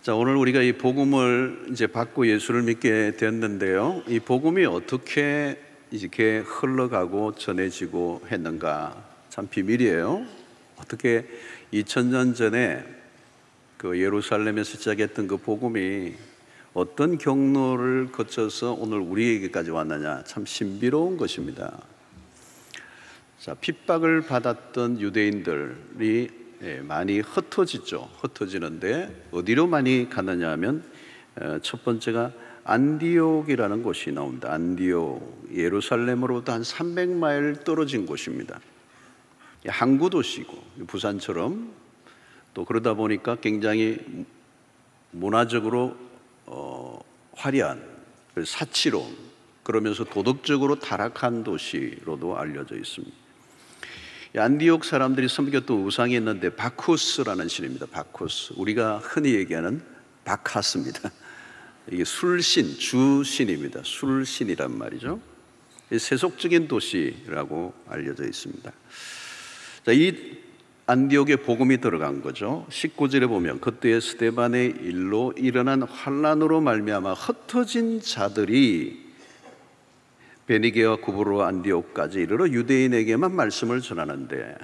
자, 오늘 우리가 이 복음을 이제 받고 예수를 믿게 됐는데요. 이 복음이 어떻게 이렇게 흘러가고 전해지고 했는가? 참 비밀이에요. 어떻게 2000년 전에 그 예루살렘에서 시작했던 그 복음이 어떤 경로를 거쳐서 오늘 우리에게까지 왔느냐? 참 신비로운 것입니다. 자, 핍박을 받았던 유대인들이 많이 흩어지죠. 흩어지는데 어디로 많이 가느냐 하면 첫 번째가 안디옥이라는 곳이 나옵니다. 안디옥, 예루살렘으로부터 한 300마일 떨어진 곳입니다. 항구 도시고 부산처럼 또 그러다 보니까 굉장히 문화적으로 화려한 사치로운, 그러면서 도덕적으로 타락한 도시로도 알려져 있습니다. 안디옥 사람들이 섬겼던 우상이 있는데 바쿠스라는 신입니다. 바쿠스, 우리가 흔히 얘기하는 바카스입니다. 이게 술신, 주신입니다. 술신이란 말이죠. 세속적인 도시라고 알려져 있습니다. 자, 이 안디옥에 복음이 들어간 거죠. 19절에 보면 그때의 스데반의 일로 일어난 환란으로 말미암아 흩어진 자들이 베니게와 구브로 안디옥까지 이르러 유대인에게만 말씀을 전하는데,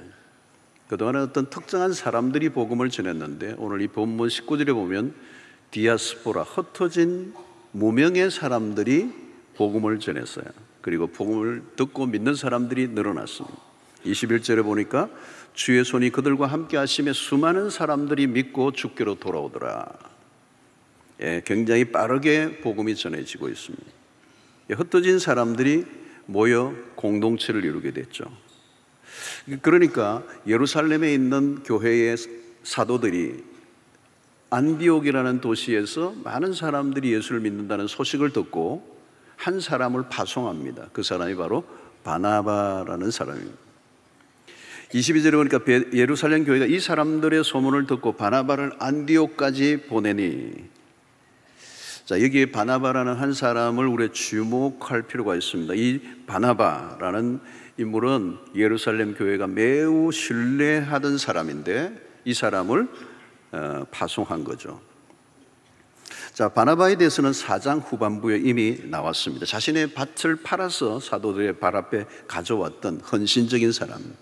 그동안은 어떤 특정한 사람들이 복음을 전했는데 오늘 이 본문 19절에 보면 디아스포라, 흩어진 무명의 사람들이 복음을 전했어요. 그리고 복음을 듣고 믿는 사람들이 늘어났습니다. 21절에 보니까 주의 손이 그들과 함께 하심에 수많은 사람들이 믿고 주께로 돌아오더라. 굉장히 빠르게 복음이 전해지고 있습니다. 흩어진 사람들이 모여 공동체를 이루게 됐죠. 그러니까 예루살렘에 있는 교회의 사도들이 안디옥이라는 도시에서 많은 사람들이 예수를 믿는다는 소식을 듣고 한 사람을 파송합니다. 그 사람이 바로 바나바라는 사람입니다. 22절에 보니까 예루살렘 교회가 이 사람들의 소문을 듣고 바나바를 안디옥까지 보내니, 자, 여기에 바나바라는 한 사람을 우리가 주목할 필요가 있습니다. 이 바나바라는 인물은 예루살렘 교회가 매우 신뢰하던 사람인데 이 사람을 파송한 거죠. 자, 바나바에 대해서는 4장 후반부에 이미 나왔습니다. 자신의 밭을 팔아서 사도들의 발 앞에 가져왔던 헌신적인 사람.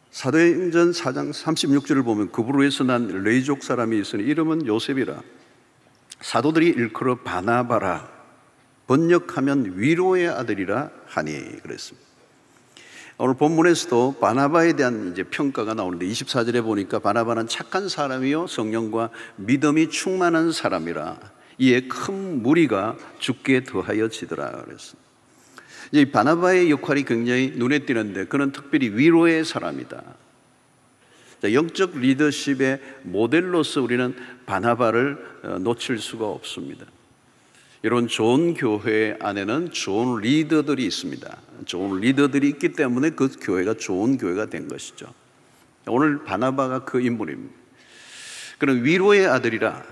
사도행전 4장 36절을 보면 구브로에서 난 레이족 사람이 있으니 이름은 요셉이라. 사도들이 일컬어 바나바라, 번역하면 위로의 아들이라 하니 그랬습니다. 오늘 본문에서도 바나바에 대한 이제 평가가 나오는데 24절에 보니까 바나바는 착한 사람이요 성령과 믿음이 충만한 사람이라 이에 큰 무리가 주께 더하여지더라 그랬습니다. 이 바나바의 역할이 굉장히 눈에 띄는데 그는 특별히 위로의 사람이다. 영적 리더십의 모델로서 우리는 바나바를 놓칠 수가 없습니다. 이런 좋은 교회 안에는 좋은 리더들이 있습니다. 좋은 리더들이 있기 때문에 그 교회가 좋은 교회가 된 것이죠. 오늘 바나바가 그 인물입니다. 그는 위로의 아들이라.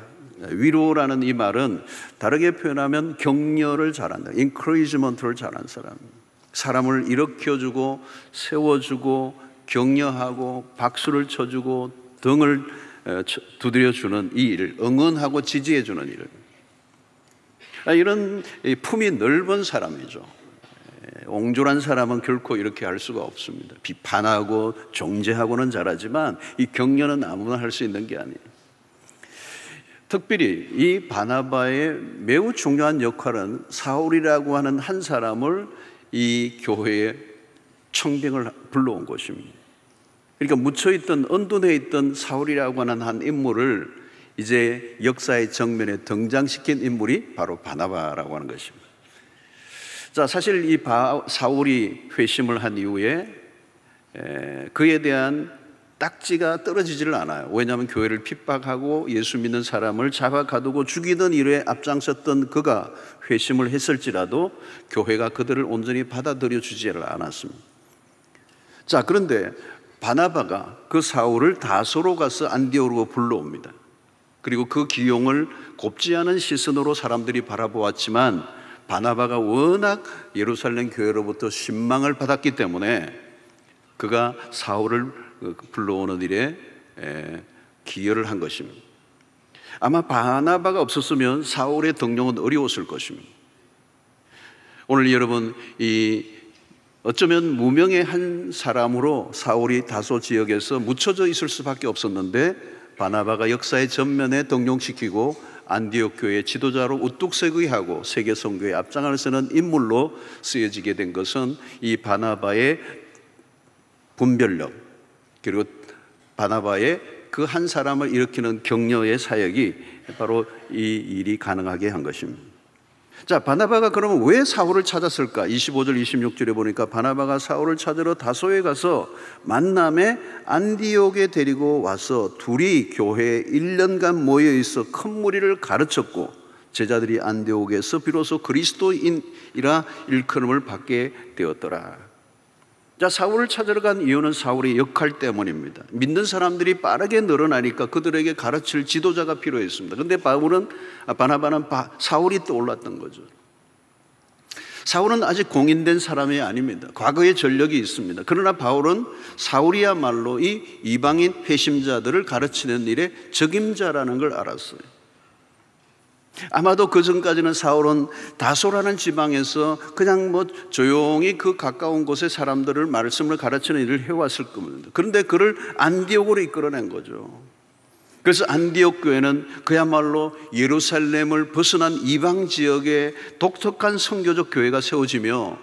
위로라는 이 말은 다르게 표현하면 격려를 잘한다, encouragement를 잘하는 사람, 사람을 일으켜주고 세워주고 격려하고 박수를 쳐주고 등을 두드려주는 이 일, 응원하고 지지해주는 일, 이런 품이 넓은 사람이죠. 옹졸한 사람은 결코 이렇게 할 수가 없습니다. 비판하고 정죄하고는 잘하지만 이 격려는 아무나 할 수 있는 게 아니에요. 특별히 이 바나바의 매우 중요한 역할은 사울이라고 하는 한 사람을 이 교회에 청빙을 불러온 것입니다. 그러니까 묻혀있던, 언둔해 있던 사울이라고 하는 한 인물을 이제 역사의 정면에 등장시킨 인물이 바로 바나바라고 하는 것입니다. 자, 사실 이 사울이 회심을 한 이후에 그에 대한 딱지가 떨어지지를 않아요. 왜냐하면 교회를 핍박하고 예수 믿는 사람을 잡아 가두고 죽이던 일에 앞장섰던 그가 회심을 했을지라도 교회가 그들을 온전히 받아들여 주지를 않았습니다. 자, 그런데 바나바가 그 사울을 다소로 가서 안디옥으로 불러옵니다. 그리고 그 기용을 곱지 않은 시선으로 사람들이 바라보았지만 바나바가 워낙 예루살렘 교회로부터 신망을 받았기 때문에 그가 사울을 불러오는 일에 기여를 한 것입니다. 아마 바나바가 없었으면 사울의 등용은 어려웠을 것입니다. 오늘 여러분, 어쩌면 무명의 한 사람으로 사울이 다소 지역에서 묻혀져 있을 수밖에 없었는데, 바나바가 역사의 전면에 등용시키고 안디옥 교회의 지도자로 우뚝 서게 하고 세계 선교에 앞장을 서는 인물로 쓰여지게 된 것은 이 바나바의 분별력, 그리고 바나바의 그 한 사람을 일으키는 격려의 사역이 바로 이 일이 가능하게 한 것입니다. 자, 바나바가 그러면 왜 사울을 찾았을까? 25절 26절에 보니까 바나바가 사울을 찾으러 다소에 가서 만남에 안디옥에 데리고 와서 둘이 교회에 1년간 모여 있어 큰 무리를 가르쳤고, 제자들이 안디옥에서 비로소 그리스도인이라 일컬음을 받게 되었더라. 자, 사울을 찾으러 간 이유는 사울의 역할 때문입니다. 믿는 사람들이 빠르게 늘어나니까 그들에게 가르칠 지도자가 필요했습니다. 그런데 바나바는 사울이 떠올랐던 거죠. 사울은 아직 공인된 사람이 아닙니다. 과거의 전력이 있습니다. 그러나 바울은 사울이야말로 이 이방인 회심자들을 가르치는 일의 적임자라는 걸 알았어요. 아마도 그 전까지는 사울은 다소라는 지방에서 그냥 조용히 그 가까운 곳의 사람들을 말씀을 가르치는 일을 해왔을 겁니다. 그런데 그를 안디옥으로 이끌어낸 거죠. 그래서 안디옥 교회는 그야말로 예루살렘을 벗어난 이방 지역에 독특한 선교적 교회가 세워지며,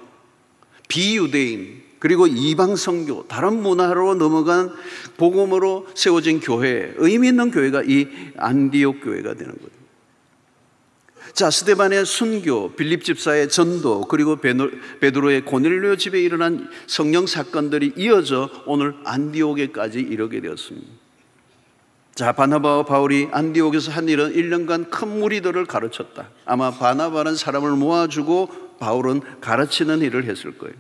비유대인 그리고 이방 선교, 다른 문화로 넘어간 복음으로 세워진 교회, 의미 있는 교회가 이 안디옥 교회가 되는 거죠. 자, 스데반의 순교, 빌립 집사의 전도, 그리고 베드로의 고넬료 집에 일어난 성령 사건들이 이어져 오늘 안디옥에까지 이르게 되었습니다. 자, 바나바와 바울이 안디옥에서 한 일은 1년간 큰 무리들을 가르쳤다. 아마 바나바는 사람을 모아주고 바울은 가르치는 일을 했을 거예요.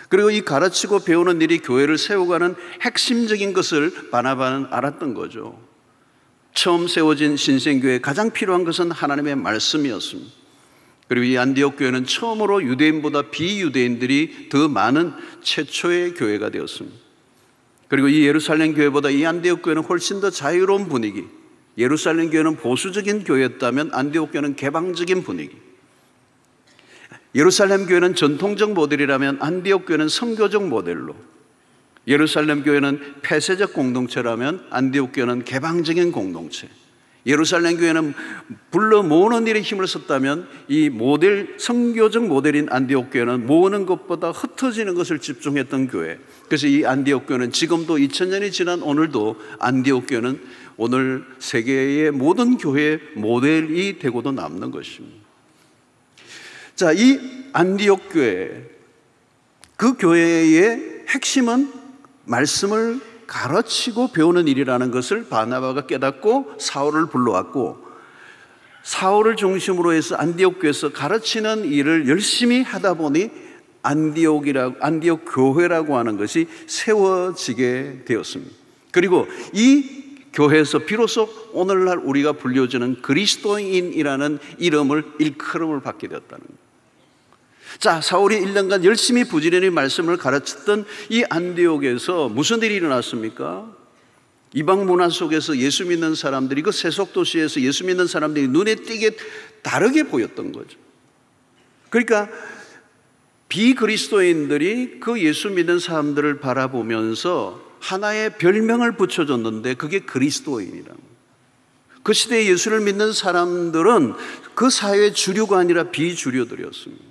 그리고 이 가르치고 배우는 일이 교회를 세워가는 핵심적인 것을 바나바는 알았던 거죠. 처음 세워진 신생교회에 가장 필요한 것은 하나님의 말씀이었습니다. 그리고 이 안디옥 교회는 처음으로 유대인보다 비유대인들이 더 많은 최초의 교회가 되었습니다. 그리고 이 예루살렘 교회보다 이 안디옥 교회는 훨씬 더 자유로운 분위기, 예루살렘 교회는 보수적인 교회였다면 안디옥 교회는 개방적인 분위기, 예루살렘 교회는 전통적 모델이라면 안디옥 교회는 선교적 모델로, 예루살렘 교회는 폐쇄적 공동체라면 안디옥 교회는 개방적인 공동체, 예루살렘 교회는 불러 모으는 일에 힘을 썼다면 이 선교적 모델인 안디옥 교회는 모으는 것보다 흩어지는 것을 집중했던 교회. 그래서 이 안디옥 교회는 지금도 2000년이 지난 오늘도 안디옥 교회는 오늘 세계의 모든 교회의 모델이 되고도 남는 것입니다. 자, 이 안디옥 교회, 그 교회의 핵심은 말씀을 가르치고 배우는 일이라는 것을 바나바가 깨닫고 사울을 불러왔고, 사울을 중심으로 해서 안디옥 교회에서 가르치는 일을 열심히 하다 보니 안디옥 교회라고 하는 것이 세워지게 되었습니다. 그리고 이 교회에서 비로소 오늘날 우리가 불려지는 그리스도인이라는 이름을 일컬음을 받게 되었다는 거예요. 자, 사울이 1년간 열심히 부지런히 말씀을 가르쳤던 이 안디옥에서 무슨 일이 일어났습니까? 이방 문화 속에서 예수 믿는 사람들이, 그 세속도시에서 예수 믿는 사람들이 눈에 띄게 다르게 보였던 거죠. 그러니까 비그리스도인들이 그 예수 믿는 사람들을 바라보면서 하나의 별명을 붙여줬는데 그게 그리스도인이라고. 그 시대에 예수를 믿는 사람들은 그 사회의 주류가 아니라 비주류들이었습니다.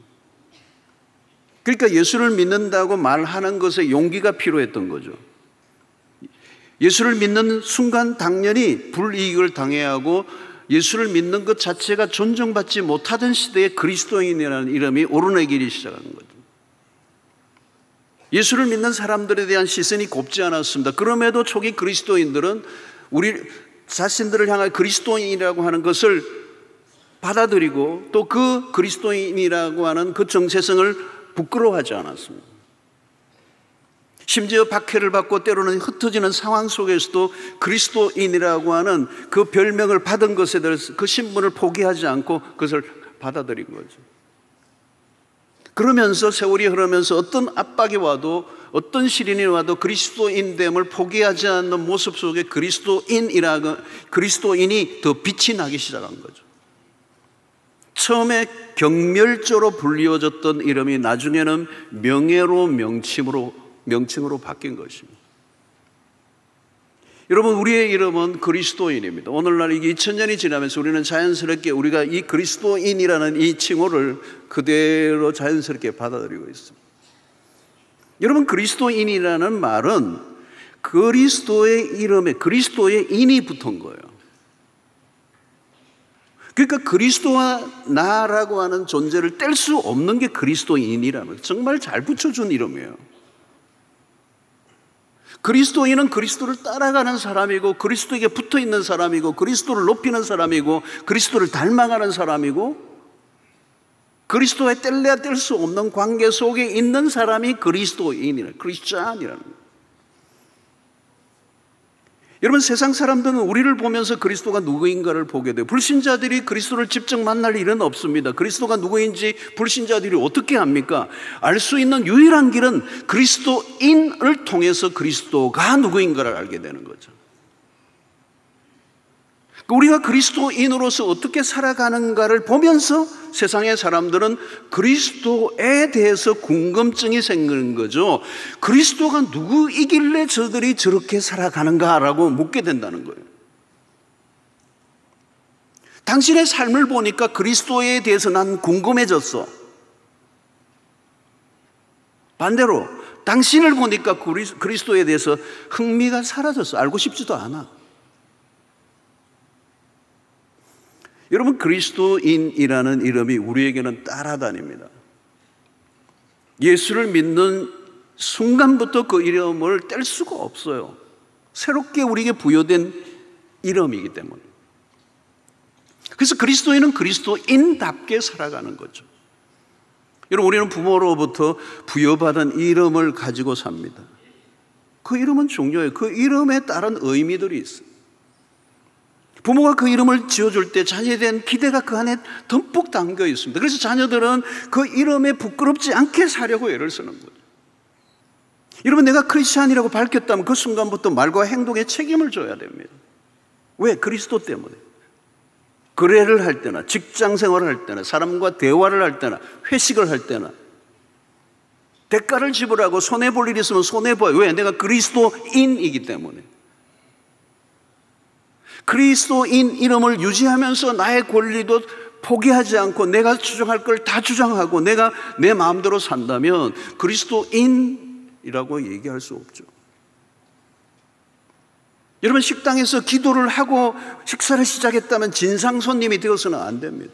그러니까 예수를 믿는다고 말하는 것에 용기가 필요했던 거죠. 예수를 믿는 순간 당연히 불이익을 당해야 하고 예수를 믿는 것 자체가 존중받지 못하던 시대에 그리스도인이라는 이름이 오르내리기 시작한 거죠. 예수를 믿는 사람들에 대한 시선이 곱지 않았습니다. 그럼에도 초기 그리스도인들은 우리 자신들을 향한 그리스도인이라고 하는 것을 받아들이고 또 그 그리스도인이라고 하는 그 정체성을 부끄러워하지 않았습니다. 심지어 박해를 받고 때로는 흩어지는 상황 속에서도 그리스도인이라고 하는 그 별명을 받은 것에 대해서 그 신분을 포기하지 않고 그것을 받아들인 거죠. 그러면서 세월이 흐르면서 어떤 압박이 와도, 어떤 시련이 와도 그리스도인됨을 포기하지 않는 모습 속에 그리스도인이 더 빛이 나기 시작한 거죠. 처음에 경멸조로 불리워졌던 이름이 나중에는 명예로 명칭으로 바뀐 것입니다. 여러분, 우리의 이름은 그리스도인입니다. 오늘날 이게 2000년이 지나면서 우리는 자연스럽게 우리가 이 그리스도인이라는 이 칭호를 그대로 자연스럽게 받아들이고 있습니다. 여러분, 그리스도인이라는 말은 그리스도의 이름에 그리스도의 인이 붙은 거예요. 그러니까 그리스도와 나라고 하는 존재를 뗄 수 없는 게 그리스도인이라는 거예요. 정말 잘 붙여준 이름이에요. 그리스도인은 그리스도를 따라가는 사람이고, 그리스도에게 붙어있는 사람이고, 그리스도를 높이는 사람이고, 그리스도를 닮아가는 사람이고, 그리스도에 뗄래야 뗄 수 없는 관계 속에 있는 사람이 그리스도인이라는, 크리스찬이라는 거예요. 여러분, 세상 사람들은 우리를 보면서 그리스도가 누구인가를 보게 돼요. 불신자들이 그리스도를 직접 만날 일은 없습니다. 그리스도가 누구인지 불신자들이 어떻게 합니까? 알 수 있는 유일한 길은 그리스도인을 통해서 그리스도가 누구인가를 알게 되는 거죠. 우리가 그리스도인으로서 어떻게 살아가는가를 보면서 세상의 사람들은 그리스도에 대해서 궁금증이 생기는 거죠. 그리스도가 누구이길래 저들이 저렇게 살아가는가라고 묻게 된다는 거예요. 당신의 삶을 보니까 그리스도에 대해서 난 궁금해졌어. 반대로 당신을 보니까 그리스도에 대해서 흥미가 사라졌어. 알고 싶지도 않아. 여러분, 그리스도인이라는 이름이 우리에게는 따라다닙니다. 예수를 믿는 순간부터 그 이름을 뗄 수가 없어요. 새롭게 우리에게 부여된 이름이기 때문에. 그래서 그리스도인은 그리스도인답게 살아가는 거죠. 여러분, 우리는 부모로부터 부여받은 이름을 가지고 삽니다. 그 이름은 중요해요. 그 이름에 따른 의미들이 있어요. 부모가 그 이름을 지어줄 때 자녀에 대한 기대가 그 안에 듬뿍 담겨 있습니다. 그래서 자녀들은 그 이름에 부끄럽지 않게 사려고 애를 쓰는 거예요. 여러분, 내가 크리스찬이라고 밝혔다면 그 순간부터 말과 행동에 책임을 져야 됩니다. 왜? 그리스도 때문에. 거래를 할 때나 직장 생활을 할 때나 사람과 대화를 할 때나 회식을 할 때나 대가를 지불하고 손해볼 일이 있으면 손해봐요. 왜? 내가 그리스도인이기 때문에. 그리스도인 이름을 유지하면서 나의 권리도 포기하지 않고 내가 주장할 걸 다 주장하고 내가 내 마음대로 산다면 그리스도인이라고 얘기할 수 없죠. 여러분, 식당에서 기도를 하고 식사를 시작했다면 진상 손님이 되어서는 안 됩니다.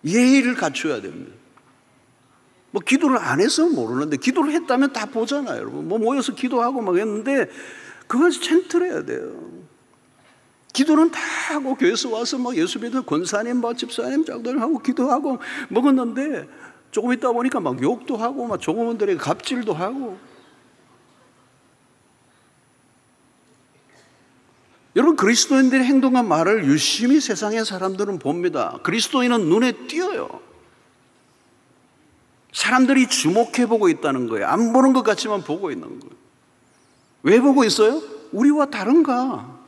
예의를 갖춰야 됩니다. 뭐 기도를 안 해서 모르는데 기도를 했다면 다 보잖아요. 여러분, 뭐 모여서 기도하고 막 했는데 그걸 챈틀해야 돼요. 기도는 다 하고 교회에서 와서 막 예수 믿는 권사님, 집사님, 장로님하고 기도하고 먹었는데 조금 있다 보니까 막 욕도 하고 막 종업원들에게 갑질도 하고. 여러분, 그리스도인들의 행동과 말을 유심히 세상의 사람들은 봅니다. 그리스도인은 눈에 띄어요. 사람들이 주목해보고 있다는 거예요. 안 보는 것 같지만 보고 있는 거예요. 왜 보고 있어요? 우리와 다른가?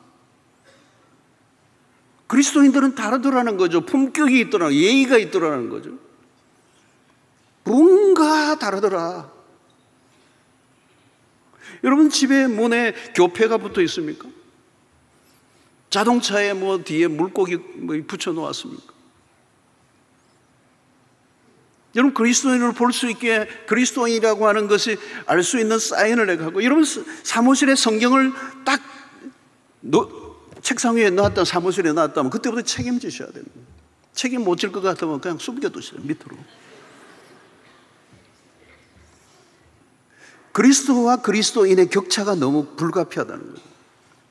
그리스도인들은 다르더라는 거죠. 품격이 있더라, 예의가 있더라는 거죠. 뭔가 다르더라. 여러분, 집에 문에 교패가 붙어 있습니까? 자동차에 뭐 뒤에 물고기 붙여 놓았습니까? 여러분, 그리스도인을 볼 수 있게 그리스도인이라고 하는 것이 알 수 있는 사인을 내가 하고, 여러분, 사무실에 성경을 딱 책상 위에 놨다, 사무실에 놨다면 그때부터 책임지셔야 됩니다. 책임 못 질 것 같으면 그냥 숨겨두세요, 밑으로. 그리스도와 그리스도인의 격차가 너무 불가피하다는 거예요.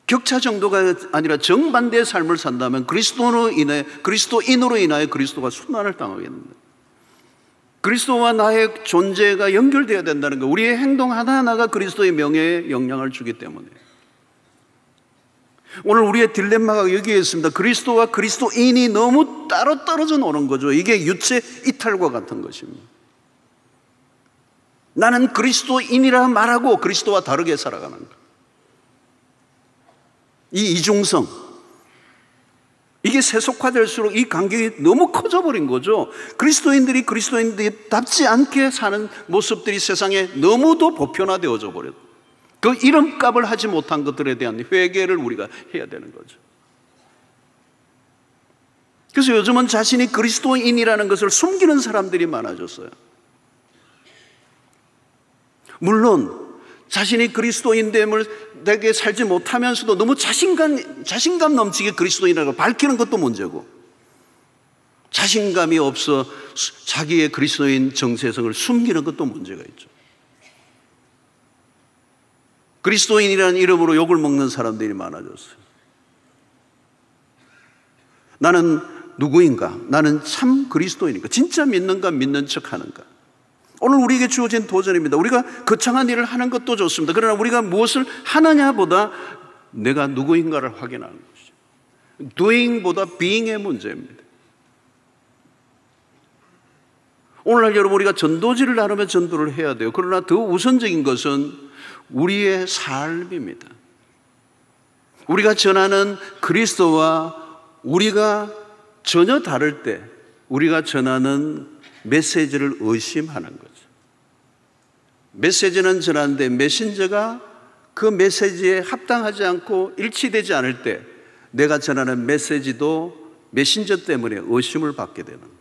격차 정도가 아니라 정반대의 삶을 산다면 그리스도인으로 인하여 그리스도가 순환을 당하겠는데, 그리스도와 나의 존재가 연결되어야 된다는 것, 우리의 행동 하나하나가 그리스도의 명예에 영향을 주기 때문에. 오늘 우리의 딜레마가 여기에 있습니다. 그리스도와 그리스도인이 너무 따로 떨어져 노는 거죠. 이게 유체 이탈과 같은 것입니다. 나는 그리스도인이라 말하고 그리스도와 다르게 살아가는 것. 이 이중성, 이게 세속화될수록 이 간격이 너무 커져버린 거죠. 그리스도인들이 그리스도인들답지 않게 사는 모습들이 세상에 너무도 보편화되어져 버렸고, 그 이름값을 하지 못한 것들에 대한 회개를 우리가 해야 되는 거죠. 그래서 요즘은 자신이 그리스도인이라는 것을 숨기는 사람들이 많아졌어요. 물론 자신이 그리스도인됨을 되게 살지 못하면서도 너무 자신감 넘치게 그리스도인이라고 밝히는 것도 문제고, 자신감이 없어 자기의 그리스도인 정체성을 숨기는 것도 문제가 있죠. 그리스도인이라는 이름으로 욕을 먹는 사람들이 많아졌어요. 나는 누구인가? 나는 참 그리스도인인가? 진짜 믿는가? 믿는 척 하는가? 오늘 우리에게 주어진 도전입니다. 우리가 거창한 일을 하는 것도 좋습니다. 그러나 우리가 무엇을 하느냐보다 내가 누구인가를 확인하는 것이죠. doing보다 being의 문제입니다. 오늘날 여러분, 우리가 전도지를 나누며 전도를 해야 돼요. 그러나 더 우선적인 것은 우리의 삶입니다. 우리가 전하는 그리스도와 우리가 전혀 다를 때 우리가 전하는 메시지를 의심하는 거죠. 메시지는 전하는데 메신저가 그 메시지에 합당하지 않고 일치되지 않을 때 내가 전하는 메시지도 메신저 때문에 의심을 받게 되는 거예요.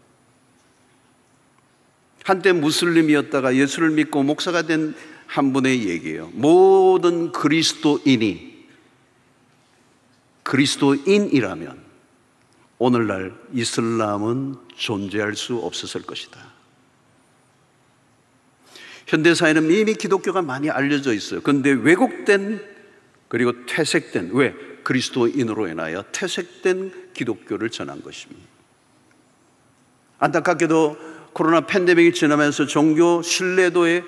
한때 무슬림이었다가 예수를 믿고 목사가 된 한 분의 얘기예요. 모든 그리스도인이 그리스도인이라면 오늘날 이슬람은 존재할 수 없었을 것이다. 현대사회는 이미 기독교가 많이 알려져 있어요. 그런데 왜곡된 그리고 퇴색된, 왜? 그리스도인으로 인하여 퇴색된 기독교를 전한 것입니다. 안타깝게도 코로나 팬데믹이 지나면서 종교 신뢰도에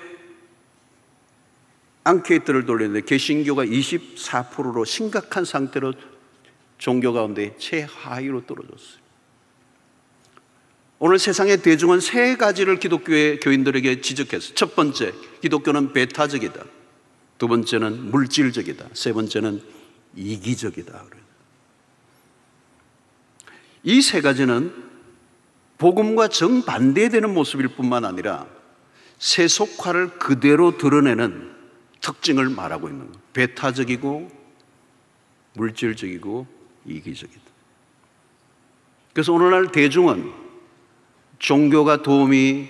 앙케이트를 돌렸는데 개신교가 24%로 심각한 상태로 종교 가운데 최하위로 떨어졌어요. 오늘 세상의 대중은 세 가지를 기독교의 교인들에게 지적했어요. 첫 번째, 기독교는 배타적이다. 두 번째는 물질적이다. 세 번째는 이기적이다. 이 세 가지는 복음과 정반대되는 모습일 뿐만 아니라 세속화를 그대로 드러내는 특징을 말하고 있는 거예요. 배타적이고 물질적이고 이기적이다. 그래서 오늘날 대중은 종교가 도움이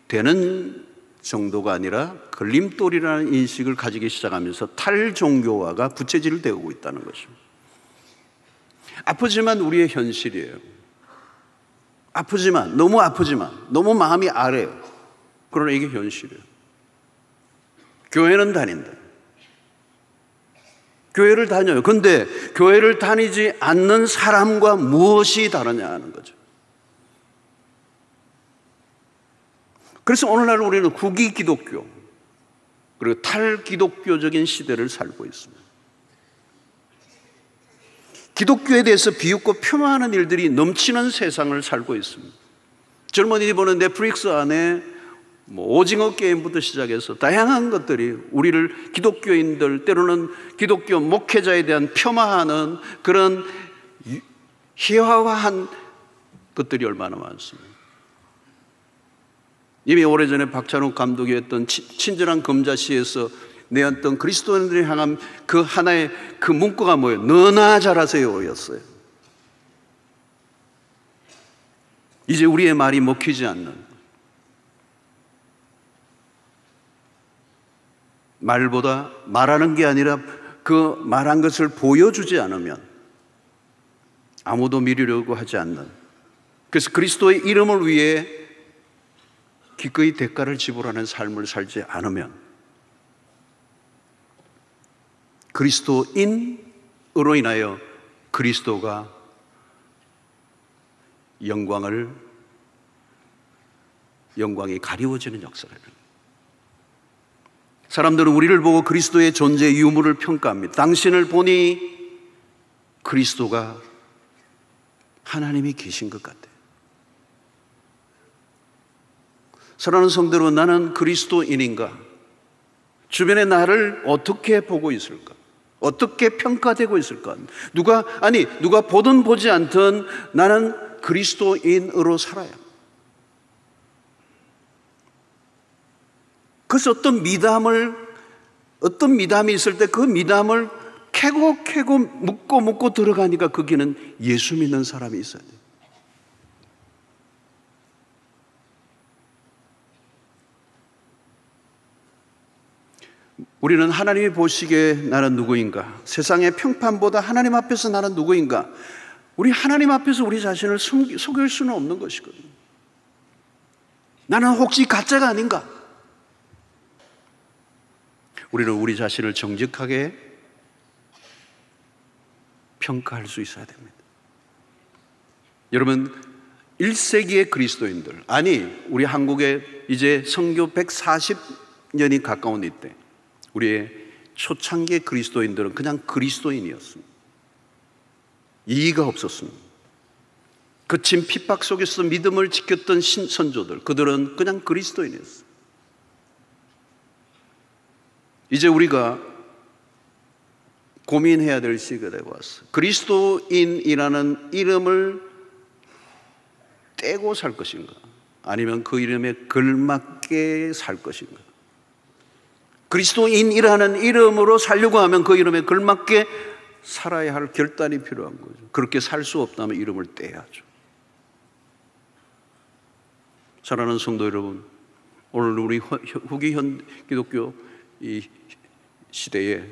되는 정도가 아니라 걸림돌이라는 인식을 가지기 시작하면서 탈종교화가 부채질을 되고 있다는 것입니다. 아프지만 우리의 현실이에요. 아프지만, 너무 마음이 아래요. 그러나 이게 현실이에요. 교회는 다닌다. 교회를 다녀요. 그런데 교회를 다니지 않는 사람과 무엇이 다르냐 하는 거죠. 그래서 오늘날 우리는 후기 기독교 그리고 탈기독교적인 시대를 살고 있습니다. 기독교에 대해서 비웃고 폄하하는 일들이 넘치는 세상을 살고 있습니다. 젊은이들이 보는 넷플릭스 안에 오징어 게임부터 시작해서 다양한 것들이 우리를 기독교인들, 때로는 기독교 목회자에 대한 폄하하는 그런 희화화한 것들이 얼마나 많습니다. 이미 오래전에 박찬욱 감독이 했던 친절한 금자씨에서 내었던 그리스도인들을 향한 그 하나의 그 문구가 뭐예요? 너나 잘하세요 였어요. 이제 우리의 말이 먹히지 않는, 말보다 말하는 게 아니라 그 말한 것을 보여주지 않으면 아무도 믿으려고 하지 않는, 그래서 그리스도의 이름을 위해 기꺼이 대가를 지불하는 삶을 살지 않으면 그리스도인으로 인하여 그리스도가 영광이 가리워지는 역사를 합니다. 사람들은 우리를 보고 그리스도의 존재의 유무를 평가합니다. 당신을 보니 그리스도가 하나님이 계신 것 같아요. 사랑하는 성도 여러분, 나는 그리스도인인가? 주변에 나를 어떻게 보고 있을까? 어떻게 평가되고 있을까? 누가 보든 보지 않든 나는 그리스도인으로 살아야. 그래서 어떤 미담이 있을 때 그 미담을 캐고 묻고 들어가니까 거기는 예수 믿는 사람이 있어야 돼요. 우리는 하나님이 보시기에 나는 누구인가? 세상의 평판보다 하나님 앞에서 나는 누구인가? 우리 하나님 앞에서 우리 자신을 속일 수는 없는 것이거든요. 나는 혹시 가짜가 아닌가? 우리는 우리 자신을 정직하게 평가할 수 있어야 됩니다. 여러분, 1세기의 그리스도인들, 우리 한국에 이제 선교 140년이 가까운 이때 우리의 초창기의 그리스도인들은 그냥 그리스도인이었습니다. 이의가 없었습니다. 거친 핍박 속에서 믿음을 지켰던 선조들, 그들은 그냥 그리스도인이었어요. 이제 우리가 고민해야 될 시기가 되고 왔어요. 그리스도인이라는 이름을 떼고 살 것인가? 아니면 그 이름에 걸맞게 살 것인가? 그리스도인이라는 이름으로 살려고 하면 그 이름에 걸맞게 살아야 할 결단이 필요한 거죠. 그렇게 살 수 없다면 이름을 떼야죠. 사랑하는 성도 여러분, 오늘 우리 후기 현 기독교 이 시대에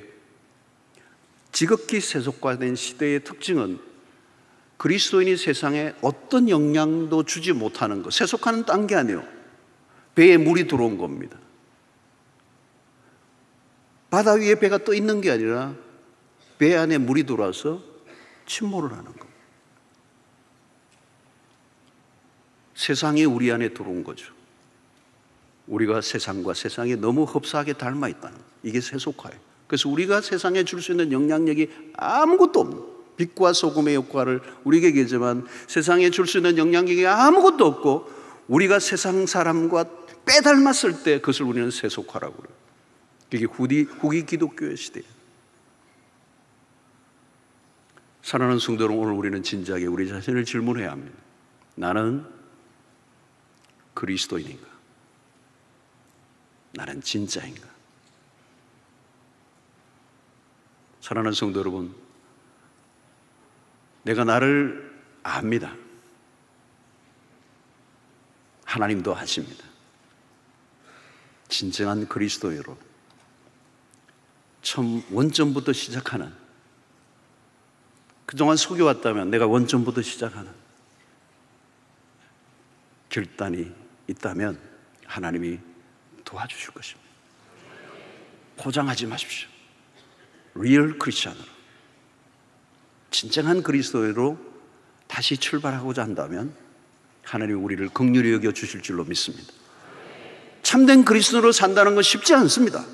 지극히 세속화된 시대의 특징은 그리스도인이 세상에 어떤 영향도 주지 못하는 것. 세속화는 딴 게 아니에요. 배에 물이 들어온 겁니다. 바다 위에 배가 떠 있는 게 아니라 배 안에 물이 들어와서 침몰을 하는 겁니다. 세상이 우리 안에 들어온 거죠. 우리가 세상과 세상이 너무 흡사하게 닮아 있다는 것. 이게 세속화예요. 그래서 우리가 세상에 줄 수 있는 영향력이 아무것도 없는, 빛과 소금의 역할을 우리에게 계지만 세상에 줄 수 있는 영향력이 아무것도 없고 우리가 세상 사람과 빼닮았을 때 그것을 우리는 세속화라고 그래요. 이게 후기 기독교의 시대예요. 사랑하는 성도 여러분, 오늘 우리는 진지하게 우리 자신을 질문해야 합니다. 나는 그리스도인인가? 나는 진짜인가? 사랑하는 성도 여러분, 내가 나를 압니다. 하나님도 아십니다. 진정한 그리스도인으로 처음 원점부터 시작하는, 그동안 속여왔다면 내가 원점부터 시작하는 결단이 있다면 하나님이 도와주실 것입니다. 포장하지 마십시오. 리얼 크리스찬으로, 진정한 그리스도인으로 다시 출발하고자 한다면 하나님이 우리를 긍휼히 여겨 주실 줄로 믿습니다. 참된 그리스도인으로 산다는 건 쉽지 않습니다.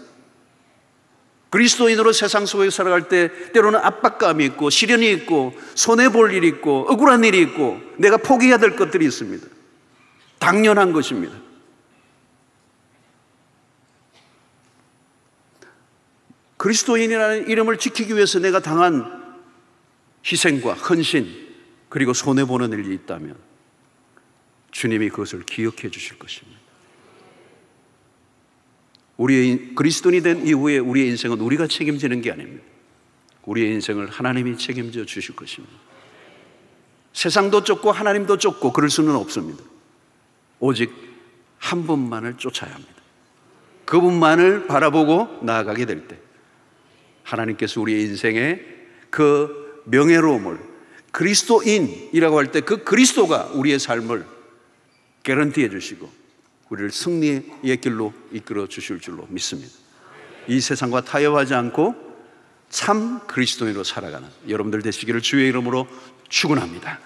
그리스도인으로 세상 속에 살아갈 때 때로는 압박감이 있고 시련이 있고 손해볼 일이 있고 억울한 일이 있고 내가 포기해야 될 것들이 있습니다. 당연한 것입니다. 그리스도인이라는 이름을 지키기 위해서 내가 당한 희생과 헌신 그리고 손해보는 일이 있다면 주님이 그것을 기억해 주실 것입니다. 우리의 그리스도인이 된 이후에 우리의 인생은 우리가 책임지는 게 아닙니다. 우리의 인생을 하나님이 책임져 주실 것입니다. 세상도 쫓고 하나님도 쫓고 그럴 수는 없습니다. 오직 한 분만을 쫓아야 합니다. 그분만을 바라보고 나아가게 될 때 하나님께서 우리의 인생에 그 명예로움을, 그리스도인이라고 할 때 그 그리스도가 우리의 삶을 개런티해 주시고 우리를 승리의 길로 이끌어 주실 줄로 믿습니다. 이 세상과 타협하지 않고 참 그리스도인으로 살아가는 여러분들 되시기를 주의 이름으로 축원합니다.